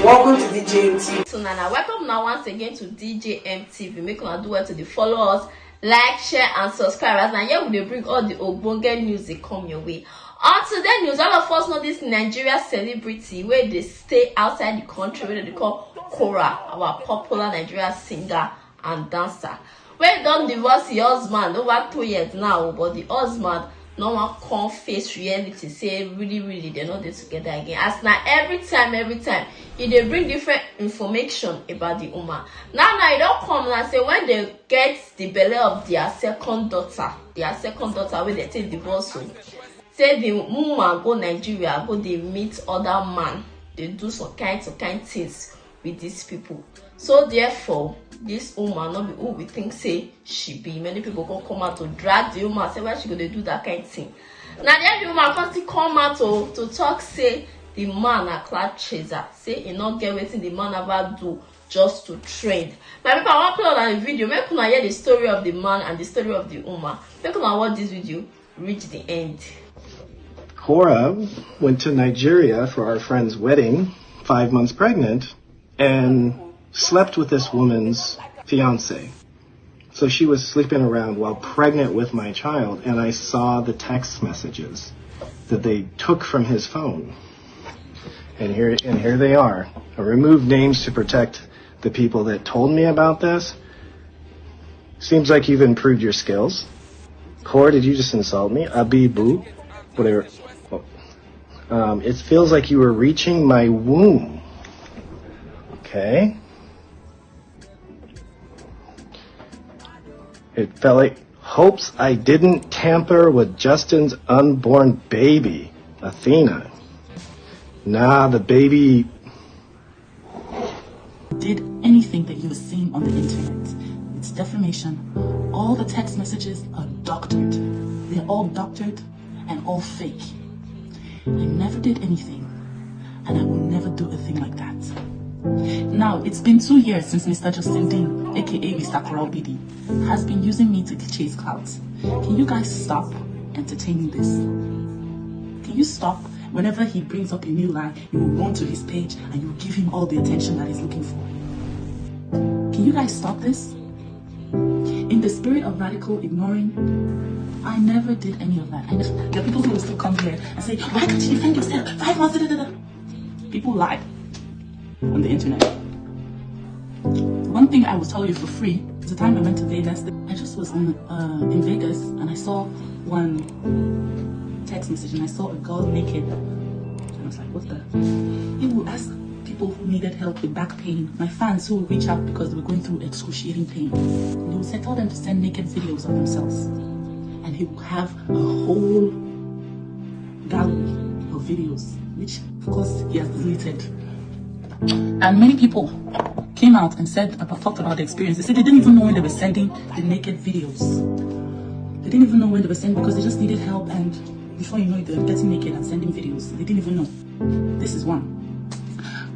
Welcome to DJMTV. So now welcome now once again to DJMTV. Make una do well to the follow us, like, share, and subscribe. As now here we dey bring all the ogbonge news they come your way. On today's news, all of us know this Nigeria celebrity where they stay outside the country, where they call Korra, our popular Nigeria singer and dancer. Where don't divorce the husband over 2 years now, but the husband no one come face reality, say really they're not there together again. As now every time they bring different information about the woman. Now it don't come and say when they get the belly of their second daughter where they take divorce. Say the woman go Nigeria, go they meet other man, they do some kind things with these people. So therefore, this woman not be who we think say she be. Many people gonna come out to drag the woman, say why she gonna do that kind of thing. Now the woman can still come out to talk, say the man a cloud chaser, say he not get waiting the man ever do just to trend. My people, I want to play on the video. Make una hear the story of the man and the story of the woman. Make una watch this video, reach the end. Korra went to Nigeria for our friend's wedding, 5 months pregnant, and slept with this woman's fiance. So she was sleeping around while pregnant with my child, and I saw the text messages that they took from his phone. And here they are. I removed names to protect the people that told me about this. Seems like you've improved your skills. Korra, did you just insult me? Abibu, whatever. It feels like you were reaching my womb. Okay. It felt like hopes I didn't tamper with Justin's unborn baby, Athena. Nah, the baby did anything that you were seeing on the internet. It's defamation. All the text messages are doctored. They're all doctored and all fake. I never did anything, and I will never do a thing like that. Now, it's been 2 years since Mr. Justin Dean, aka Mr. Korra Obidi, has been using me to chase clouds. Can you guys stop entertaining this? Can you stop? Whenever he brings up a new lie, you will run to his page and you will give him all the attention that he's looking for. Can you guys stop this? In the spirit of radical ignoring, I never did any of that. There are people who will still come here and say, why can't you defend yourself? 5 months, People lie on the internet. One thing I will tell you for free is the time I went to Vegas. I just was in Vegas and I saw one text message and I saw a girl naked. And I was like, what the? He will ask people who needed help with back pain, my fans who will reach out because they were going through excruciating pain. He will tell them to send naked videos of themselves. And he will have a whole gallery of videos, which of course he has deleted. And many people came out and talked about the experience. They said they didn't even know when they were sending the naked videos. They didn't even know when they were sending because they just needed help, and before you know it, they were getting naked and sending videos. They didn't even know. This is one.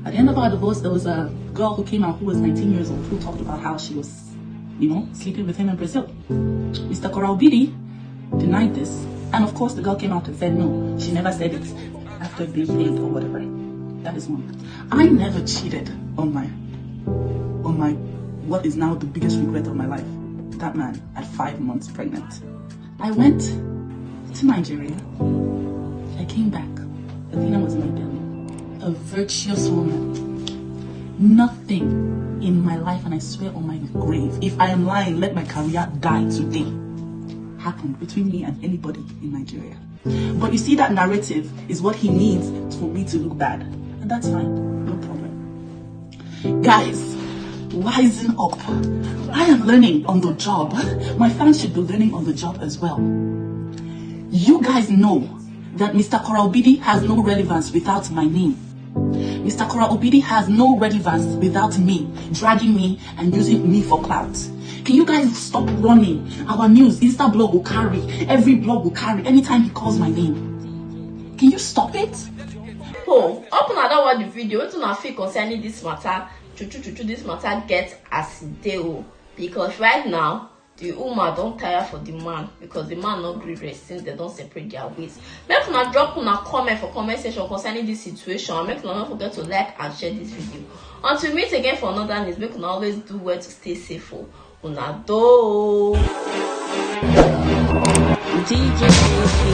At the end of our divorce, there was a girl who came out who was 19 years old who talked about how she was, sleeping with him in Brazil. Mr. Korra Obidi denied this, and of course the girl came out and said no, she never said it after being paid or whatever. That is one. I never cheated on my what is now the biggest regret of my life. That man at 5 months pregnant. I went to Nigeria. I came back. Athena was in my belly. A virtuous woman. Nothing in my life, and I swear on my grave, if I am lying, let my career die today, happened between me and anybody in Nigeria. But you see, that narrative is what he needs for me to look bad. And that's fine, no problem. Guys, wisen up. I am learning on the job. My fans should be learning on the job as well. You guys know that Mr. Korra Obidi has no relevance without my name. Mr. Korra Obidi has no relevance without me, dragging me and using me for clout. Can you guys stop running? Our news, Insta blog will carry, every blog will carry anytime he calls my name. Can you stop it? Oh, open and watch the video. What do you feel concerning this matter? This matter gets as deal, because right now the woman don't tire for the man because the man not gree rest since they don't separate their ways. Make una drop una comment for comment section concerning this situation, and make una not forget to like and share this video. Until we meet again for another news, make una always do well to stay safe for una do. DJ